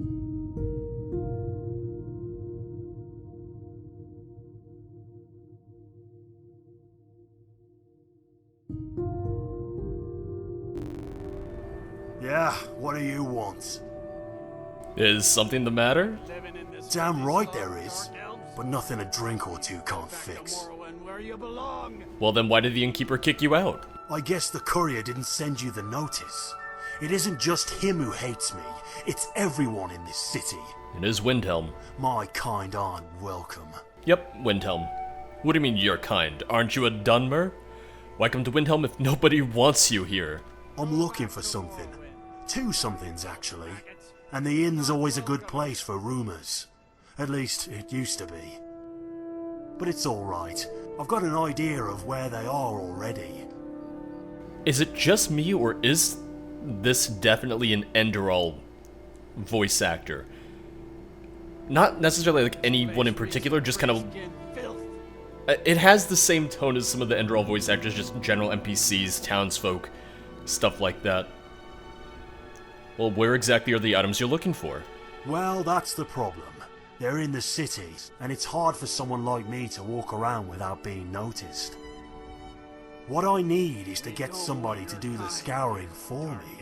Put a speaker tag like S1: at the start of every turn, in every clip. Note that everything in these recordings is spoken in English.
S1: Yeah, what do you want?
S2: Is something the matter?
S1: Damn right there is, but nothing a drink or two can't fix.
S2: Well then why did the innkeeper kick you out?
S1: I guess the courier didn't send you the notice. It isn't just him who hates me, it's everyone in this city.
S2: It is Windhelm.
S1: My kind aren't welcome.
S2: Yep, Windhelm. What do you mean you're kind? Aren't you a Dunmer? Why come to Windhelm if nobody wants you here?
S1: I'm looking for something. Two somethings, actually. And the inn's always a good place for rumours. At least, it used to be. But it's alright. I've got an idea of where they are already.
S2: Is it just me, or is this definitely an Enderal voice actor? Not necessarily like anyone in particular, just kind of... It has the same tone as some of the Enderal voice actors, just general NPCs, townsfolk, stuff like that. Well, where exactly are the items you're looking for?
S1: Well, that's the problem. They're in the city, and it's hard for someone like me to walk around without being noticed. What I need is to get somebody to do the scouring for me.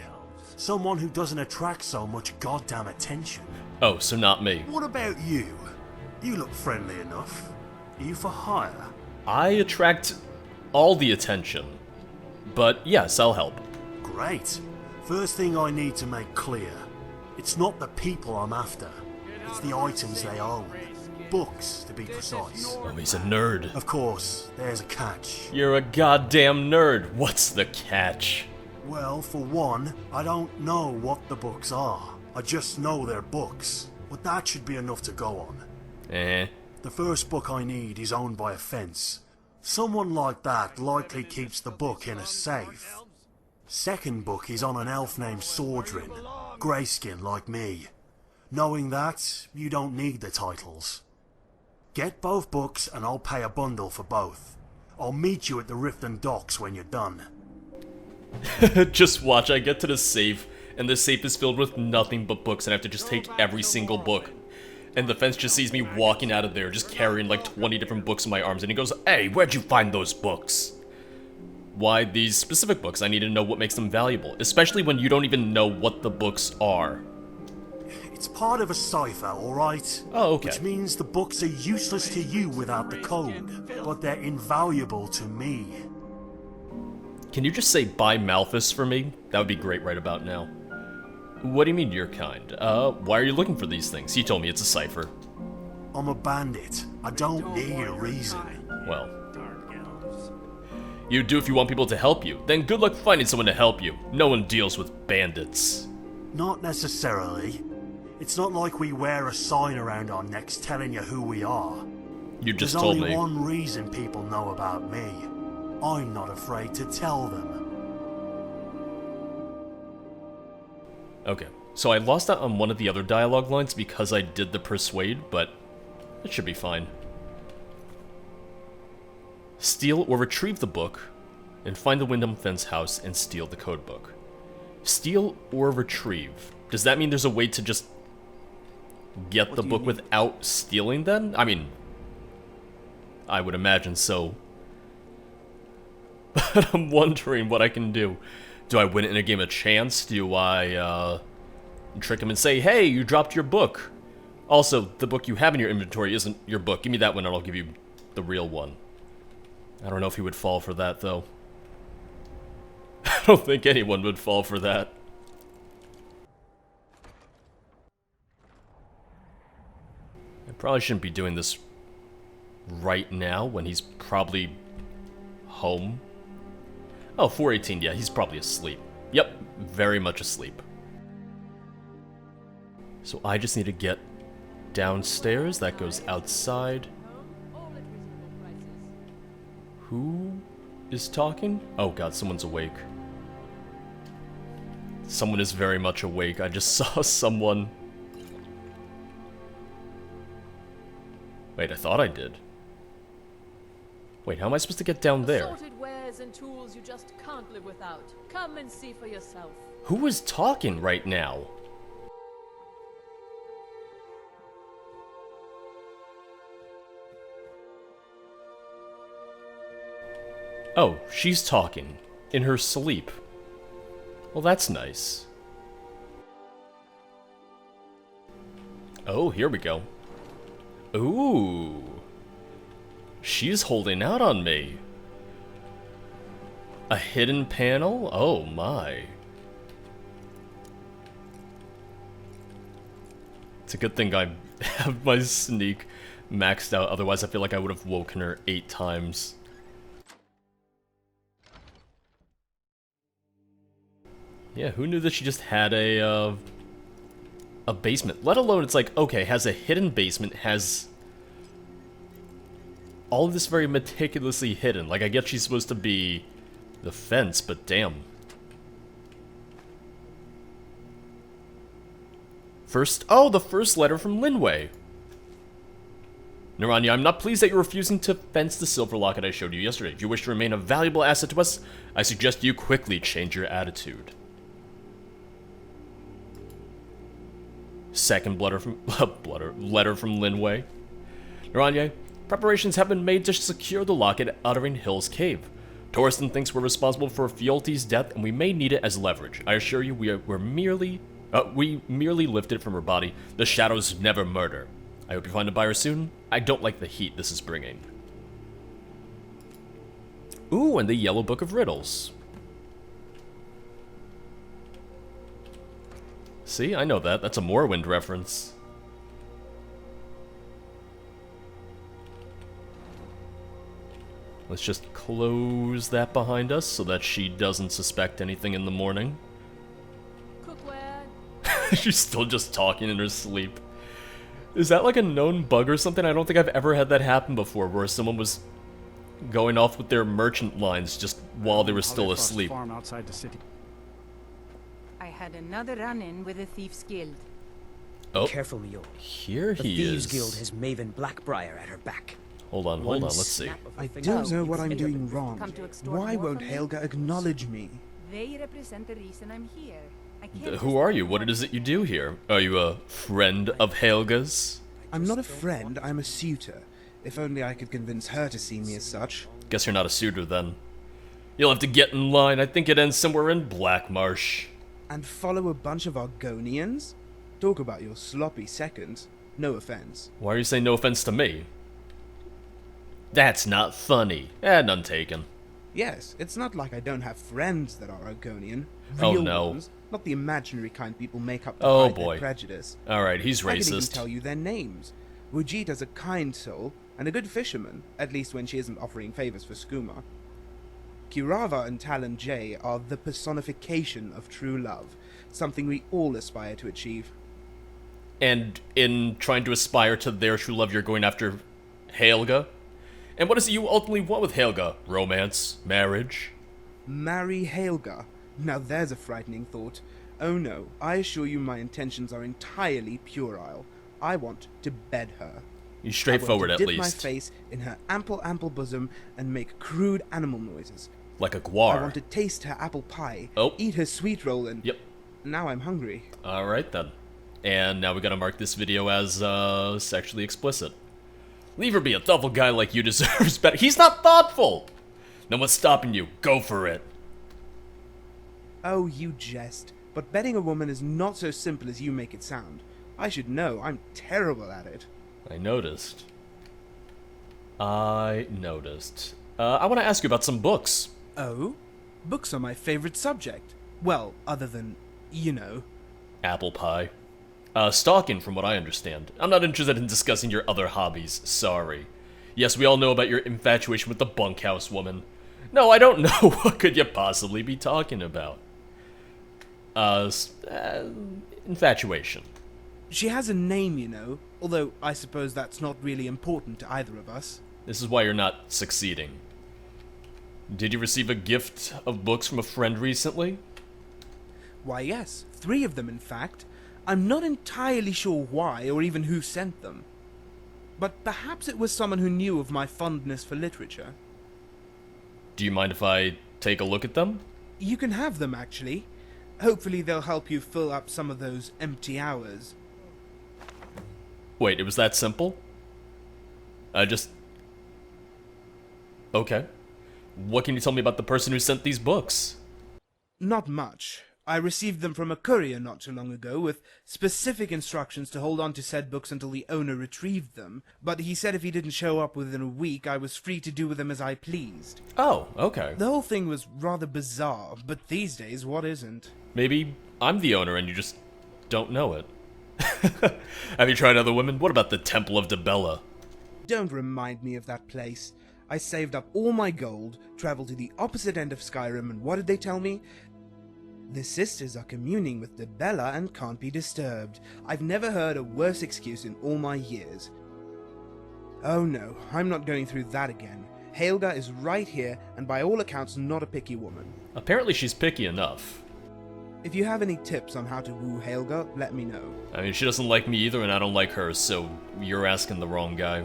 S1: Someone who doesn't attract so much goddamn attention.
S2: Oh, so not me.
S1: What about you? You look friendly enough. Are you for hire?
S2: I attract all the attention. But yes, I'll help.
S1: Great. First thing I need to make clear. It's not the people I'm after. It's the items they own. Books, to be precise.
S2: Oh, he's a nerd.
S1: Of course, there's a catch.
S2: You're a goddamn nerd. What's the catch?
S1: Well, for one, I don't know what the books are. I just know they're books. But that should be enough to go on. The first book I need is owned by a fence. Someone like that likely keeps the book in a safe. Second book is on an elf named Sordrin, greyskin like me. Knowing that, you don't need the titles. Get both books and I'll pay a bundle for both. I'll meet you at the Riften docks when you're done.
S2: Just watch, I get to the safe, and the safe is filled with nothing but books, and I have to just take every single book. And the fence just sees me walking out of there, just carrying like 20 different books in my arms, and he goes, "Hey, where'd you find those books?" Why these specific books? I need to know what makes them valuable, especially when you don't even know what the books are.
S1: It's part of a cipher, alright?
S2: Oh, okay.
S1: Which means the books are useless to you without the code, but they're invaluable to me.
S2: Can you just say buy Malthus for me? That would be great right about now. What do you mean you're kind? Why are you looking for these things? He told me it's a cipher.
S1: I'm a bandit. I don't need a reason.
S2: Well, you do if you want people to help you. Then good luck finding someone to help you. No one deals with bandits.
S1: Not necessarily. It's not like we wear a sign around our necks telling you who we are.
S2: You just
S1: There's
S2: told
S1: only
S2: me.
S1: one reason people know about me. I'm not afraid to tell them.
S2: Okay, so I lost out on one of the other dialogue lines because I did the persuade, but it should be fine. Steal or retrieve the book, and find the Windham Fence house and steal the codebook. Steal or retrieve. Does that mean there's a way to just get the book without stealing then? I mean, I would imagine so. But I'm wondering what I can do. Do I win it in a game of chance? Do I, trick him and say, "Hey, you dropped your book. Also, the book you have in your inventory isn't your book. Give me that one and I'll give you the real one." I don't know if he would fall for that, though. I don't think anyone would fall for that. I probably shouldn't be doing this right now when he's probably home. Oh, 418, yeah, he's probably asleep. Yep, very much asleep. So I just need to get downstairs. That goes outside. Who is talking? Oh god, someone's awake. Someone is very much awake. I just saw someone. Wait, I thought I did. Wait, how am I supposed to get down there?
S3: Assorted wares and tools you just can't live without. Come and see for yourself.
S2: Who is talking right now? Oh, she's talking. In her sleep. Well, that's nice. Oh, here we go. Ooh. She's holding out on me. A hidden panel? Oh my. It's a good thing I have my sneak maxed out, otherwise I feel like I would have woken her 8 times. Yeah, who knew that she just had a basement? Let alone it's like, okay, has a hidden basement, has all of this very meticulously hidden. Like, I guess she's supposed to be the fence, but damn. The first letter from Linway. Naranya, I'm not pleased that you're refusing to fence the silver locket I showed you yesterday. If you wish to remain a valuable asset to us, I suggest you quickly change your attitude. Second letter from Linway. Naranya, preparations have been made to secure the locket at Azzarian Hills Cave. Torsten thinks we're responsible for Fiolti's death, and we may need it as leverage. I assure you, we merely lifted it from her body. The shadows never murder. I hope you find a buyer soon. I don't like the heat this is bringing. Ooh, and the Yellow Book of Riddles. See, I know that. That's a Morrowind reference. Let's just close that behind us so that she doesn't suspect anything in the morning.
S3: Cookware.
S2: She's still just talking in her sleep. Is that like a known bug or something? I don't think I've ever had that happen before, where someone was going off with their merchant lines just while they were still asleep.
S4: Farm outside the city.
S5: I had another run-in with the Thieves Guild.
S2: Oh,
S6: Careful, Mule.
S2: here
S6: The
S2: he
S6: Thieves
S2: is.
S6: Guild has Maven Blackbriar at her back.
S2: Hold on, let's see.
S7: I don't know what I'm doing wrong.
S5: Come to extort
S7: Why
S5: more
S7: won't
S5: from me?
S7: Helga acknowledge me?
S5: They represent the reason I'm here. I can't
S2: Who
S5: just
S2: are
S5: let
S2: you?
S5: them
S2: What
S5: walk
S2: is it you do here? Are you a friend of Helga's?
S7: I'm not a friend, I'm a suitor. If only I could convince her to see me as such.
S2: Guess you're not a suitor then. You'll have to get in line. I think it ends somewhere in Blackmarsh.
S7: And follow a bunch of Argonians? Talk about your sloppy seconds. No offense.
S2: Why are you saying no offense to me? That's not funny. None taken.
S7: Yes, it's not like I don't have friends that are Argonian.
S2: Oh,
S7: Real
S2: no.
S7: ones, not the imaginary kind people make up to
S2: Oh,
S7: hide
S2: boy.
S7: their prejudice.
S2: Alright, he's
S7: I can even
S2: racist.
S7: tell you their names. Wujita's a kind soul, and a good fisherman, at least when she isn't offering favors for skooma. Kirava and Talon J are the personification of true love, something we all aspire to achieve.
S2: And in trying to aspire to their true love, you're going after Helga? And what is it you ultimately want with Helga? Romance? Marriage?
S7: Marry Helga. Now there's a frightening thought. Oh no, I assure you my intentions are entirely puerile. I want to bed her.
S2: You're straightforward
S7: I
S2: at
S7: want to dip my
S2: least.
S7: face in her ample bosom and make crude animal noises.
S2: Like a
S7: I
S2: guar.
S7: want to taste her apple pie,
S2: Oh.
S7: eat her sweet roll, and
S2: Yep.
S7: now I'm hungry.
S2: Alright then. And now we gotta mark this video as sexually explicit. Leave her be. A thoughtful guy like you deserves better. He's not thoughtful! No one's stopping you. Go for it.
S7: Oh, you jest. But bedding a woman is not so simple as you make it sound. I should know, I'm terrible at it.
S2: I noticed. I want to ask you about some books.
S7: Oh? Books are my favorite subject. Well, other than, you know.
S2: Apple pie. Stalking, from what I understand. I'm not interested in discussing your other hobbies. Sorry. Yes, we all know about your infatuation with the bunkhouse woman. No, I don't know. What could you possibly be talking about? Infatuation.
S7: She has a name, you know, although I suppose that's not really important to either of us.
S2: This is why you're not succeeding. Did you receive a gift of books from a friend recently?
S7: Why, yes, 3 of them, in fact. I'm not entirely sure why or even who sent them. But perhaps it was someone who knew of my fondness for literature.
S2: Do you mind if I take a look at them?
S7: You can have them, actually. Hopefully they'll help you fill up some of those empty hours.
S2: Wait, it was that simple? Okay. What can you tell me about the person who sent these books?
S7: Not much. I received them from a courier not too long ago with specific instructions to hold on to said books until the owner retrieved them, but he said if he didn't show up within a week, I was free to do with them as I pleased.
S2: Oh, okay.
S7: The whole thing was rather bizarre, but these days, what isn't?
S2: Maybe I'm the owner and you just don't know it. Have you tried other women? What about the Temple of Debella?
S7: Don't remind me of that place. I saved up all my gold, traveled to the opposite end of Skyrim, and what did they tell me? The sisters are communing with Debella and can't be disturbed. I've never heard a worse excuse in all my years. Oh no, I'm not going through that again. Helga is right here, and by all accounts not a picky woman.
S2: Apparently she's picky enough.
S7: If you have any tips on how to woo Helga, let me know.
S2: I mean, she doesn't like me either, and I don't like her, so you're asking the wrong guy.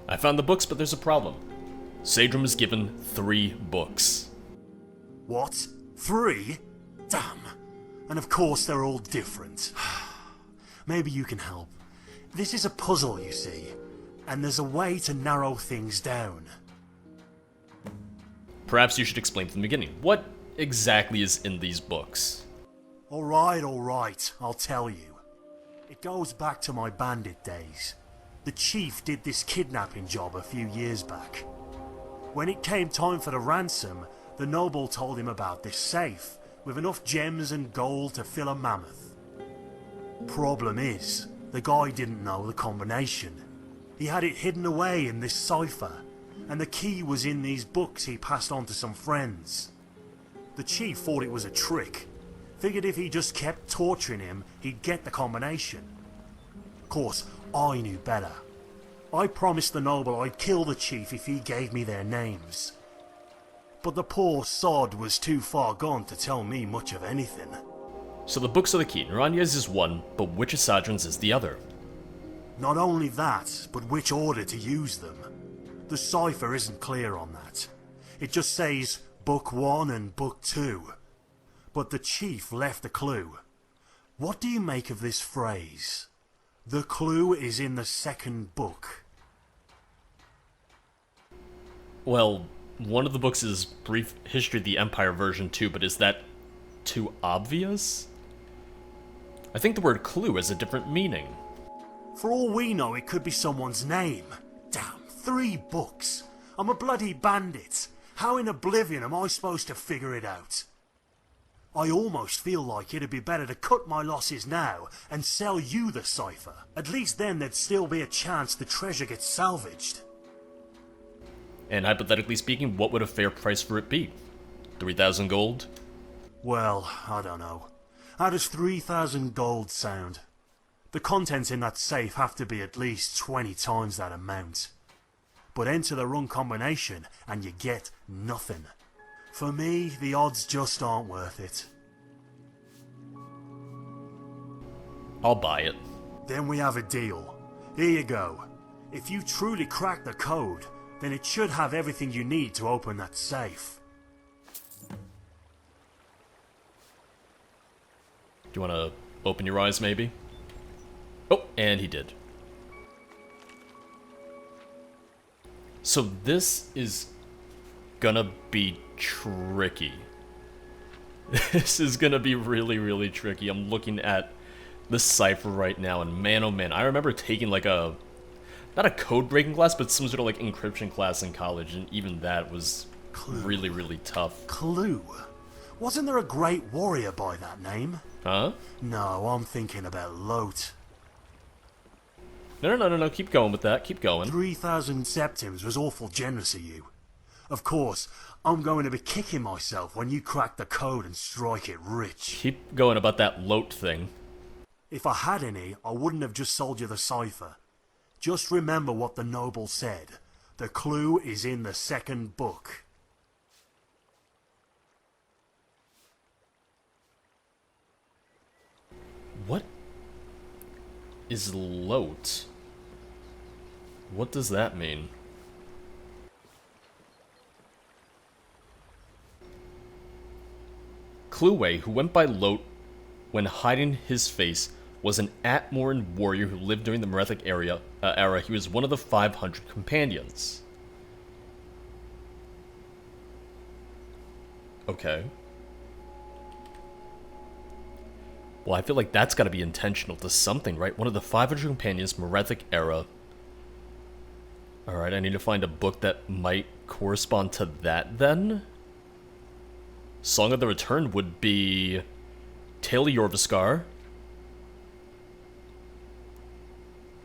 S2: I found the books, but there's a problem. Sadrum is given 3 books.
S1: What? 3? Damn. And of course they're all different. Maybe you can help. This is a puzzle, you see, and there's a way to narrow things down.
S2: Perhaps you should explain from the beginning. What exactly is in these books?
S1: Alright, I'll tell you. It goes back to my bandit days. The chief did this kidnapping job a few years back. When it came time for the ransom, the noble told him about this safe, with enough gems and gold to fill a mammoth. Problem is, the guy didn't know the combination. He had it hidden away in this cipher, and the key was in these books he passed on to some friends. The chief thought it was a trick, figured if he just kept torturing him, he'd get the combination. Of course, I knew better. I promised the noble I'd kill the chief if he gave me their names. But the poor sod was too far gone to tell me much of anything.
S2: So the books are the key. Naranya's is one, but which Azzarian's is the other?
S1: Not only that, but which order to use them. The cipher isn't clear on that. It just says Book 1 and Book 2. But the chief left a clue. What do you make of this phrase? The clue is in the second book.
S2: Well, one of the books is Brief History of the Empire version 2, but is that too obvious? I think the word clue has a different meaning.
S1: For all we know, it could be someone's name. Damn, 3 books. I'm a bloody bandit. How in Oblivion am I supposed to figure it out? I almost feel like it'd be better to cut my losses now and sell you the cipher. At least then there'd still be a chance the treasure gets salvaged.
S2: And hypothetically speaking, what would a fair price for it be? 3,000 gold?
S1: Well, I don't know. How does 3,000 gold sound? The contents in that safe have to be at least 20 times that amount. But enter the wrong combination and you get nothing. For me, the odds just aren't worth it.
S2: I'll buy it.
S1: Then we have a deal. Here you go. If you truly crack the code, then it should have everything you need to open that safe.
S2: Do you want to open your eyes, maybe? Oh, and he did. So this is gonna be tricky. This is gonna be really, really tricky. I'm looking at the cipher right now, and man, oh man, I remember taking like a, not a code-breaking class, but some sort of like encryption class in college, and even that was really, really tough.
S1: Clue? Wasn't there a great warrior by that name?
S2: Huh?
S1: No, I'm thinking about Lot.
S2: No, keep going with that, keep going.
S1: 3,000 septims was awful generous of you. Of course, I'm going to be kicking myself when you crack the code and strike it rich.
S2: Keep going about that Lot thing.
S1: If I had any, I wouldn't have just sold you the cipher. Just remember what the noble said. The clue is in the second book.
S2: What is Lot? What does that mean? Clueway, who went by Lot when hiding his face, was an Atmoran warrior who lived during the Merethic era. He was one of the 500 companions. Okay. Well, I feel like that's got to be intentional to something, right? One of the 500 companions, Merethic era. Alright, I need to find a book that might correspond to that then. Song of the Return would be Tale of Yorviskar.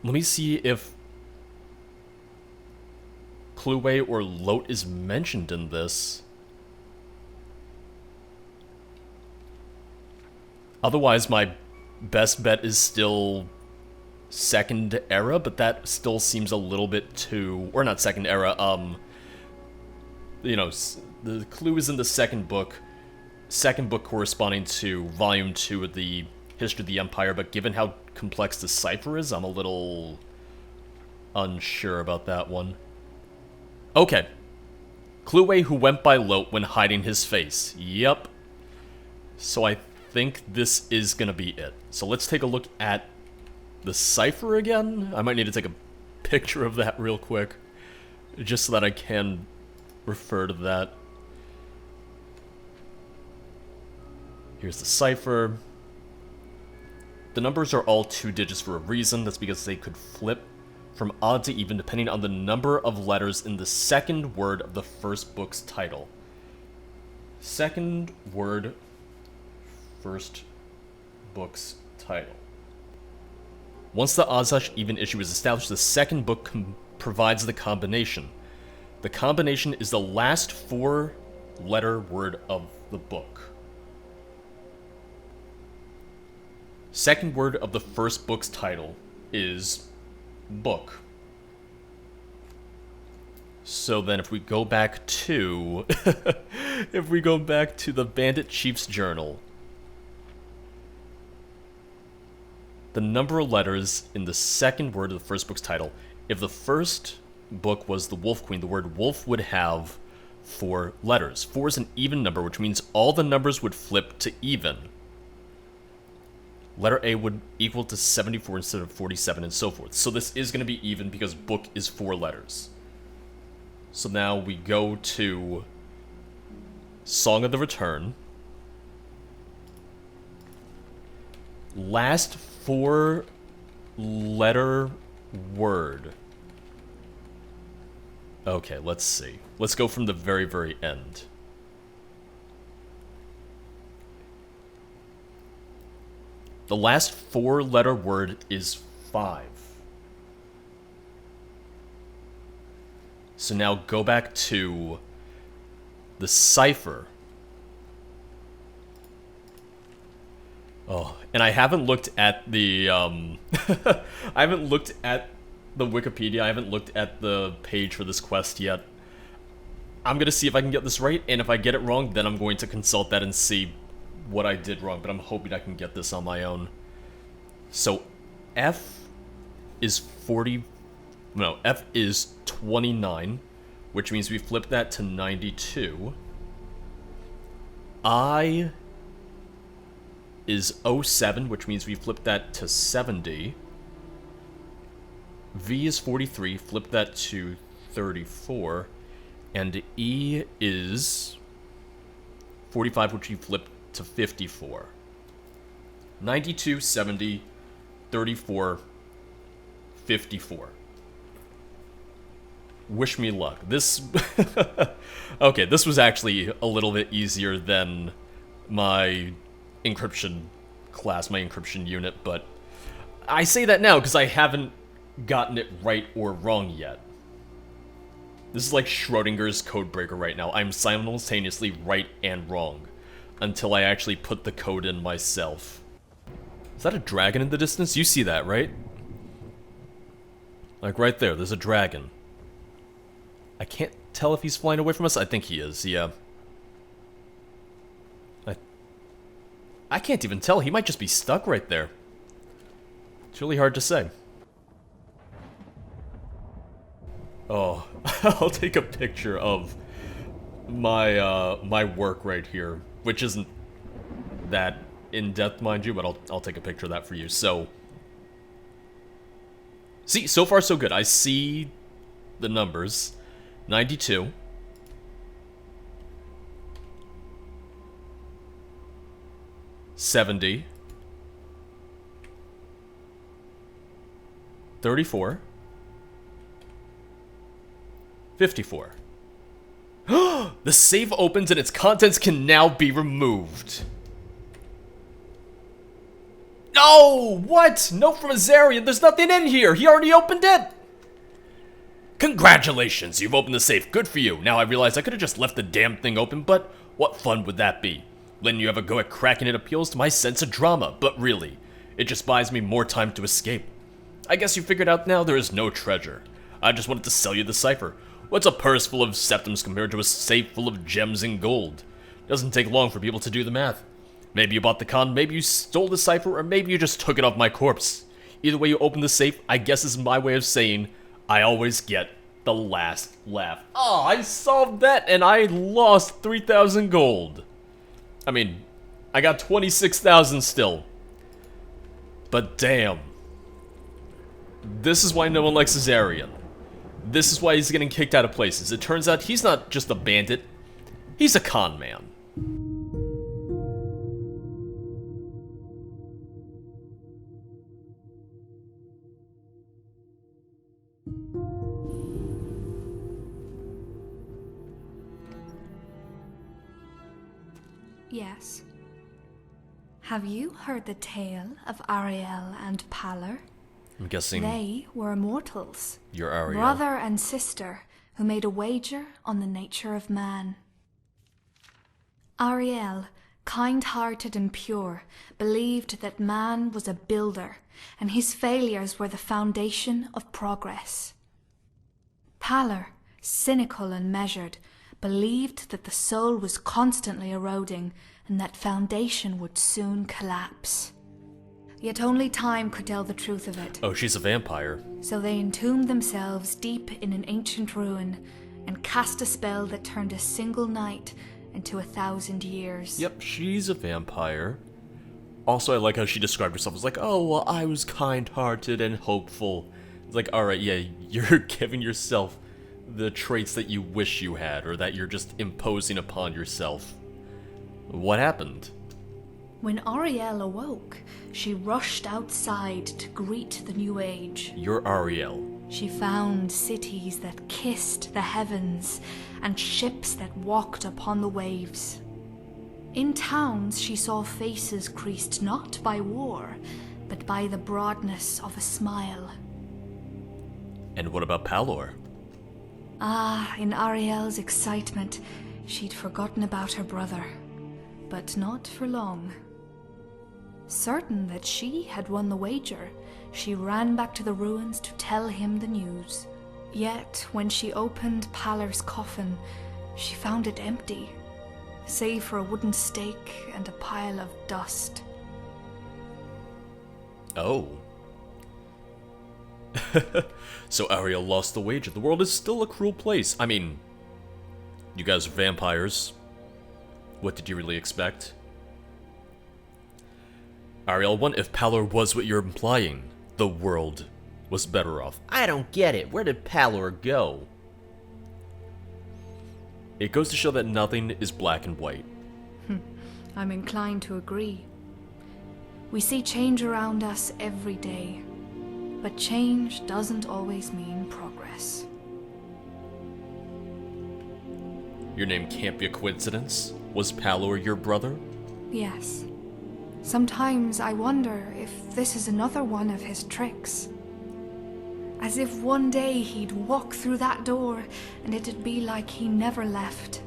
S2: Let me see if Kluwe or Lot is mentioned in this. Otherwise, my best bet is still Second Era, but that still seems a little bit too... Or not Second Era, you know, the clue is in the second book. Second book corresponding to Volume 2 of the History of the Empire, but given how complex the cipher is, I'm a little unsure about that one. Okay. Kluwe who went by Lot when hiding his face. Yep. So I think this is gonna be it. So let's take a look at the cipher again. I might need to take a picture of that real quick, just so that I can refer to that. Here's the cipher. The numbers are all 2 digits for a reason. That's because they could flip from odd to even depending on the number of letters in the second word of the first book's title. Second word, first book's title. Once the odd/even issue is established, the second book provides the combination. The combination is the last 4-letter word of the book. Second word of the first book's title is book. So then if we go back to if we go back to the Bandit Chief's journal, the number of letters in the second word of the first book's title, if the first book was the Wolf Queen, the word wolf would have 4 letters. 4 is an even number, which means all the numbers would flip to even. Letter A would equal to 74 instead of 47 and so forth. So this is going to be even because book is 4 letters. So now we go to Song of the Return. Last 4-letter word. Okay, let's see. Let's go from the very, very end. The last 4-letter word is 5. So now go back to the cipher. Oh, and I haven't looked at the, I haven't looked at the Wikipedia, I haven't looked at the page for this quest yet. I'm gonna see if I can get this right, and if I get it wrong, then I'm going to consult that and see what I did wrong, but I'm hoping I can get this on my own. So, F is 29, which means we flip that to 92. I is 07, which means we flip that to 70. V is 43, flip that to 34. And E is 45, which we flip to 54. 92, 70, 34, 54. Wish me luck. This... okay, this was actually a little bit easier than my encryption class, my encryption unit, but I say that now because I haven't gotten it right or wrong yet. This is like Schrodinger's codebreaker right now. I'm simultaneously right and wrong until I actually put the code in myself. Is that a dragon in the distance? You see that, right? Like right there, there's a dragon. I can't tell if he's flying away from us. I think he is, yeah. I can't even tell. He might just be stuck right there. It's really hard to say. Oh, I'll take a picture of my my work right here, which isn't that in depth, mind you, but I'll take a picture of that for you. So, see, so far so good. I see the numbers. 92. 70. 34. 54. The save opens and its contents can now be removed. No! What? Note from Azzarian, there's nothing in here! He already opened it! Congratulations, you've opened the safe. Good for you. Now I realize I could have just left the damn thing open, but what fun would that be? Letting you have a go at cracking it appeals to my sense of drama, but really, it just buys me more time to escape. I guess you figured out now there is no treasure. I just wanted to sell you the cipher. What's a purse full of septums compared to a safe full of gems and gold? Doesn't take long for people to do the math. Maybe you bought the con, maybe you stole the cipher, or maybe you just took it off my corpse. Either way you open the safe, I guess is my way of saying, I always get the last laugh. Oh, I solved that and I lost 3,000 gold. I mean, I got 26,000 still. But damn. This is why no one likes Azzarian. This is why he's getting kicked out of places. It turns out he's not just a bandit, he's a con man.
S4: Yes. Have you heard the tale of Ariel and Pallor?
S2: I'm guessing
S4: They were mortals,
S2: you're Ariel.
S4: brother and sister, who made a wager on the nature of man. Ariel, kind-hearted and pure, believed that man was a builder, and his failures were the foundation of progress. Pallor, cynical and measured, believed that the soul was constantly eroding and that foundation would soon collapse. Yet only time could tell the truth of it.
S2: Oh, she's a vampire.
S4: So they entombed themselves deep in an ancient ruin and cast a spell that turned a single night into 1,000 years.
S2: Yep, she's a vampire. Also, I like how she described herself as like, oh, well, I was kind-hearted and hopeful. It's like, alright, yeah, you're giving yourself the traits that you wish you had, or that you're just imposing upon yourself. What happened?
S4: When Ariel awoke, she rushed outside to greet the new age.
S2: You're Ariel.
S4: She found cities that kissed the heavens and ships that walked upon the waves. In towns she saw faces creased not by war, but by the broadness of a smile.
S2: And what about Pallor?
S4: Ah, in Ariel's excitement, she'd forgotten about her brother. But not for long. Certain that she had won the wager, she ran back to the ruins to tell him the news. Yet, when she opened Pallor's coffin, she found it empty, save for a wooden stake and a pile of dust.
S2: Oh. So Ariel lost the wager. The world is still a cruel place. I mean, you guys are vampires. What did you really expect? Ariel, what if Pallor was what you're implying? The world was better off. I don't get it. Where did Pallor go? It goes to show that nothing is black and white.
S4: I'm inclined to agree. We see change around us every day, but change doesn't always mean progress.
S2: Your name can't be a coincidence. Was Pallor your brother?
S4: Yes. Sometimes I wonder if this is another one of his tricks. As if one day he'd walk through that door and it'd be like he never left.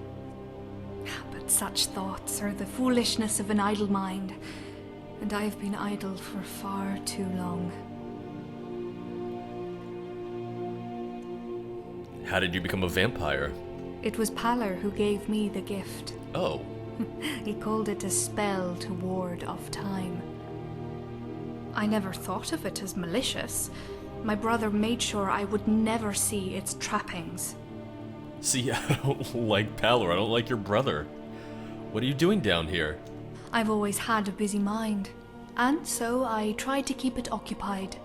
S4: But such thoughts are the foolishness of an idle mind, and I've been idle for far too long.
S2: How did you become a vampire?
S4: It was Pallor who gave me the gift.
S2: Oh.
S4: He called it a spell to ward off time. I never thought of it as malicious. My brother made sure I would never see its trappings.
S2: See, I don't like Pallor. I don't like your brother. What are you doing down here?
S4: I've always had a busy mind, and so I try to keep it occupied.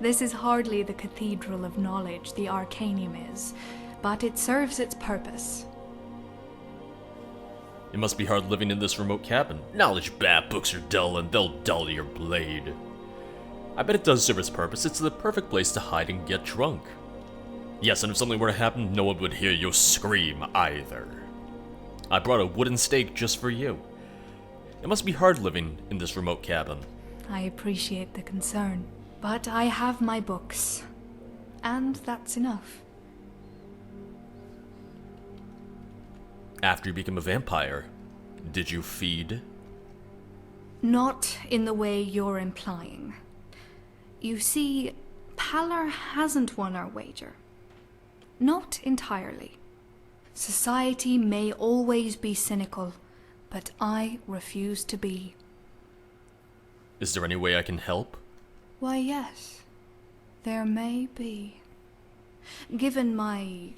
S4: This is hardly the cathedral of knowledge the Arcanium is, but it serves its purpose.
S2: It must be hard living in this remote cabin. Knowledge bad, books are dull, and they'll dull your blade. I bet it does serve its purpose. It's the perfect place to hide and get drunk. Yes, and if something were to happen, no one would hear you scream either. I brought a wooden stake just for you. It must be hard living in this remote cabin.
S4: I appreciate the concern, but I have my books, and that's enough.
S2: After you became a vampire, did you feed?
S4: Not in the way you're implying. You see, Pallor hasn't won our wager. Not entirely. Society may always be cynical, but I refuse to be.
S2: Is there any way I can help?
S4: Why, yes. There may be. Given my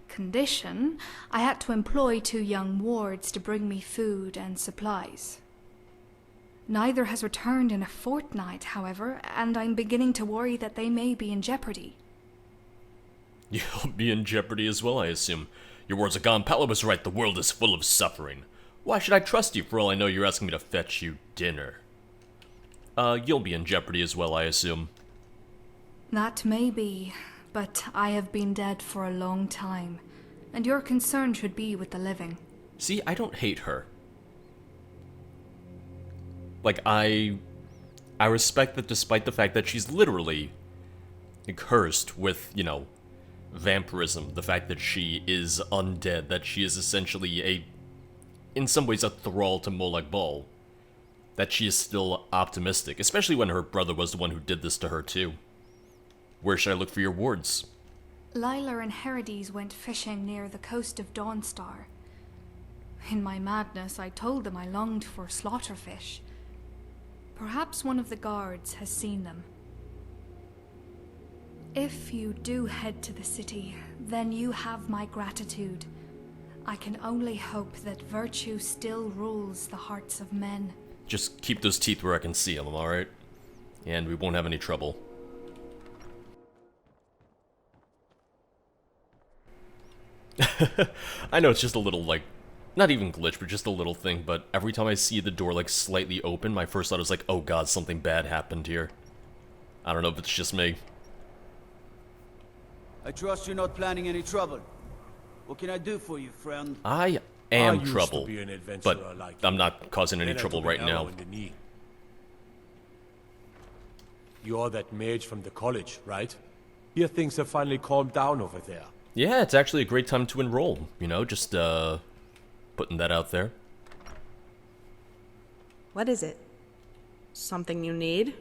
S4: condition, I had to employ 2 young wards to bring me food and supplies. Neither has returned in a fortnight, however, and I'm beginning to worry that they may be in jeopardy.
S2: You'll be in jeopardy as well, I assume. Your words are gone. Pallor was right. The world is full of suffering. Why should I trust you? For all I know, you're asking me to fetch you dinner. You'll be in jeopardy as well, I assume.
S4: That may be, but I have been dead for a long time, and your concern should be with the living.
S2: See, I don't hate her. Like, I respect that despite the fact that she's literally cursed with, you know, vampirism, the fact that she is undead, that she is essentially in some ways a thrall to Molag Bal, that she is still optimistic, especially when her brother was the one who did this to her too. Where should I look for your wards?
S4: Lila and Herodes went fishing near the coast of Dawnstar. In my madness, I told them I longed for slaughterfish. Perhaps one of the guards has seen them. If you do head to the city, then you have my gratitude. I can only hope that virtue still rules the hearts of men.
S2: Just keep those teeth where I can see them, alright? And we won't have any trouble. I know it's just a little, like, not even glitch, but just a little thing, but every time I see the door, like, slightly open, my first thought is like, oh god, something bad happened here. I don't know if it's just me.
S8: I trust you're not planning any trouble. What can I do for you, friend?
S2: I am trouble, but I'm not causing any trouble right now.
S9: You're that mage from the college, right? Here things have finally calmed down over there.
S2: Yeah, it's actually a great time to enroll, you know, just, putting that out there.
S10: What is it? Something you need?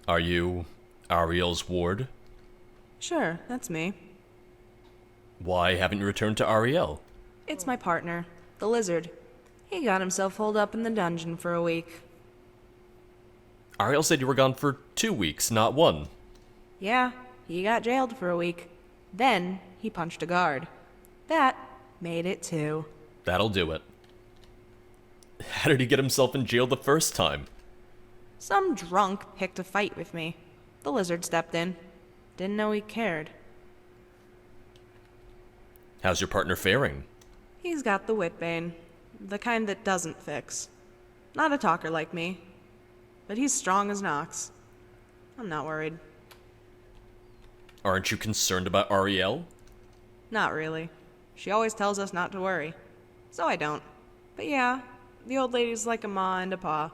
S2: Are you Ariel's ward?
S10: Sure, that's me.
S2: Why haven't you returned to Ariel?
S10: It's my partner, the lizard. He got himself holed up in the dungeon for a week.
S2: Ariel said you were gone for 2 weeks, not 1.
S10: Yeah, he got jailed for a week. Then he punched a guard. That made it 2.
S2: That'll do it. How did he get himself in jail the first time?
S10: Some drunk picked a fight with me. The lizard stepped in. Didn't know he cared.
S2: How's your partner faring?
S10: He's got the witbane. The kind that doesn't fix. Not a talker like me. But he's strong as an ox. I'm not worried.
S2: Aren't you concerned about Ariel?
S10: Not really. She always tells us not to worry. So I don't. But yeah, the old lady's like a ma and a pa.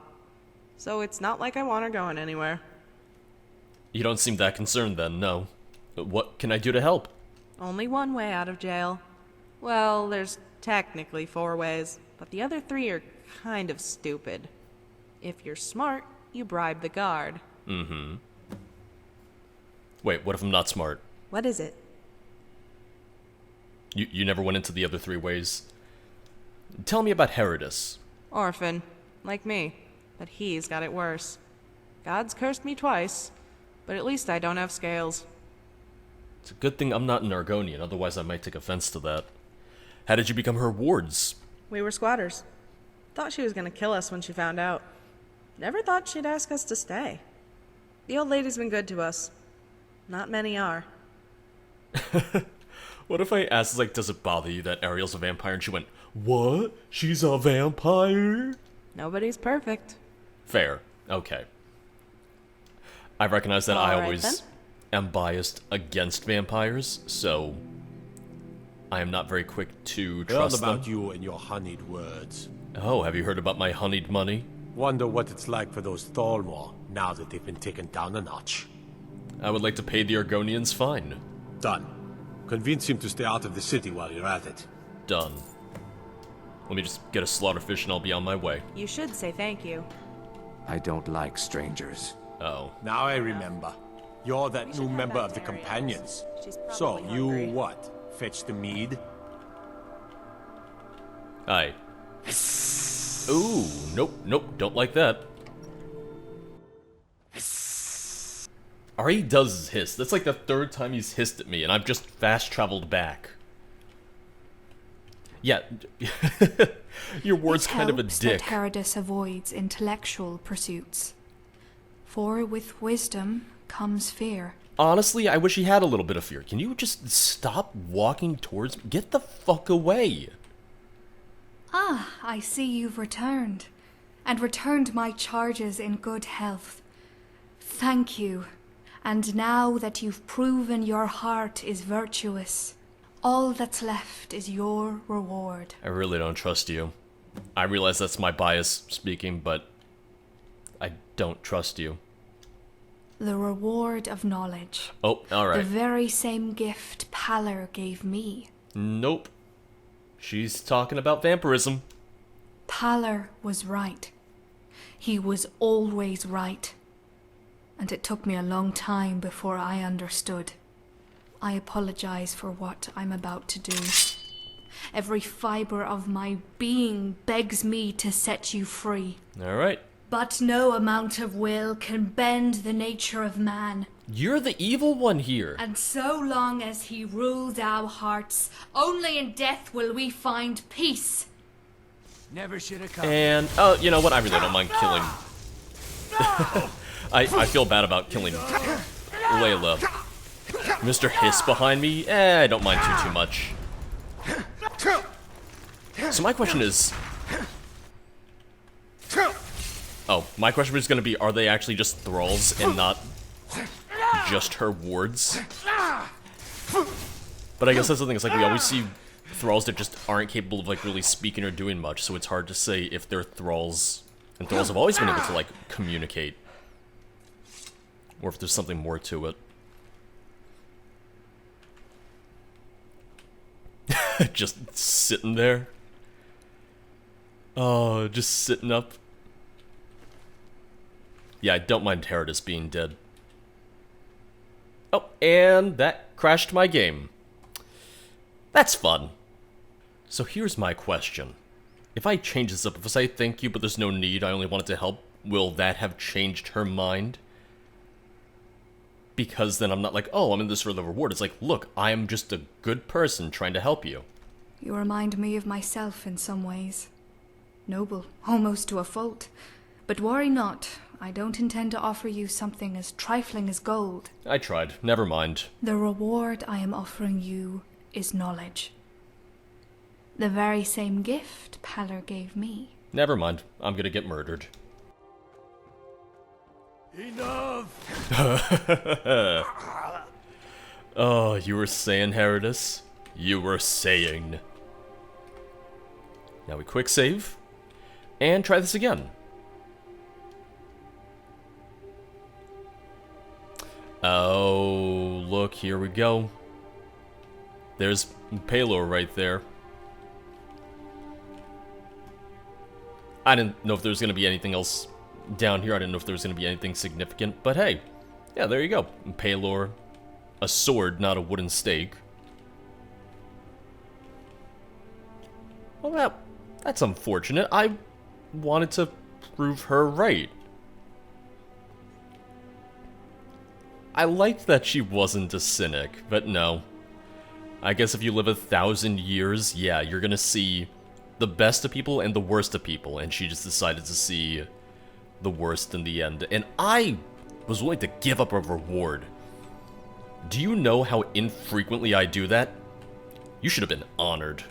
S10: So it's not like I want her going anywhere.
S2: You don't seem that concerned then, no. What can I do to help?
S10: Only one way out of jail. Well, there's technically 4 ways, but the other 3 are kind of stupid. If you're smart, you bribe the guard.
S2: Mm-hmm. Wait, what if I'm not smart?
S10: What is it?
S2: You never went into the other 3 ways? Tell me about Herodes.
S10: Orphan. Like me. But he's got it worse. God's cursed me twice, but at least I don't have scales.
S2: It's a good thing I'm not an Argonian, otherwise I might take offense to that. How did you become her wards?
S10: We were squatters. Thought she was gonna kill us when she found out. Never thought she'd ask us to stay. The old lady's been good to us. Not many are.
S2: What if I asked, like, does it bother you that Ariel's a vampire? And she went, what? She's a vampire?
S10: Nobody's perfect.
S2: Fair. Okay. I recognize that I
S10: All right,
S2: always
S10: then.
S2: am biased against vampires, so I am not very quick to
S9: Heard
S2: trust them.
S9: about you and your honeyed words.
S2: Oh, have you heard about my honeyed money?
S9: Wonder what it's like for those Thalmor now that they've been taken down a notch.
S2: I would like to pay the Argonians fine.
S9: Done. Convince him to stay out of the city while you're at it.
S2: Done. Let me just get a slaughterfish and I'll be on my way.
S10: You should say thank you.
S11: I don't like strangers.
S2: Oh.
S9: Now I remember. You're that new member of the Companions. So, you what? Fetch the mead?
S2: Aye. Ooh, nope, don't like that. Already does his hiss. That's like the third time he's hissed at me, and I've just fast-traveled back. Yeah, your word's kind of a
S4: It
S2: dick.
S4: helps that Herodis avoids intellectual pursuits. For with wisdom comes fear.
S2: Honestly, I wish he had a little bit of fear. Can you just stop walking towards me? Get the fuck away.
S4: Ah, I see you've returned. And returned my charges in good health. Thank you. And now that you've proven your heart is virtuous, all that's left is your reward.
S2: I really don't trust you. I realize that's my bias speaking, but I don't trust you.
S4: The reward of knowledge.
S2: Oh,
S4: The
S2: alright.
S4: very same gift Pallor gave me.
S2: Nope. She's talking about vampirism.
S4: Pallor was right. He was always right. And it took me a long time before I understood. I apologize for what I'm about to do. Every fiber of my being begs me to set you free.
S2: Alright.
S4: But no amount of will can bend the nature of man.
S2: You're the evil one here.
S4: And so long as he rules our hearts, only in death will we find peace.
S11: Never should have come.
S2: And, oh, you know what? I really don't mind killing. I feel bad about killing Layla. Mr. Hiss behind me? I don't mind too much. So my question is... Oh, my question is going to be, are they actually just thralls and not just her wards? But I guess that's the thing, it's like we always see thralls that just aren't capable of like really speaking or doing much, so it's hard to say if they're thralls, and thralls have always been able to like communicate. Or if there's something more to it. Just sitting there. Oh, just sitting up. Yeah, I don't mind Herodis being dead. Oh, and that crashed my game. That's fun. So here's my question. If I change this up, if I say thank you, but there's no need, I only wanted to help, will that have changed her mind? Because then I'm not like, oh, I'm in this for the reward. It's like, look, I am just a good person trying to help you.
S4: You remind me of myself in some ways. Noble, almost to a fault. But worry not, I don't intend to offer you something as trifling as gold.
S2: I tried. Never mind.
S4: The reward I am offering you is knowledge. The very same gift Pallor gave me.
S2: Never mind. I'm gonna get murdered.
S11: Enough!
S2: Oh, you were saying, Herodis? You were saying. Now we quick save. And try this again. Oh, look, here we go. There's Palor right there. I didn't know if there was going to be anything else down here. I didn't know if there was going to be anything significant. But hey, yeah, there you go. Palor, a sword, not a wooden stake. Well, that's unfortunate. I wanted to prove her right. I liked that she wasn't a cynic, but no. I guess if you live 1,000 years, yeah, you're gonna see the best of people and the worst of people, and she just decided to see the worst in the end. And I was willing to give up a reward. Do you know how infrequently I do that? You should have been honored.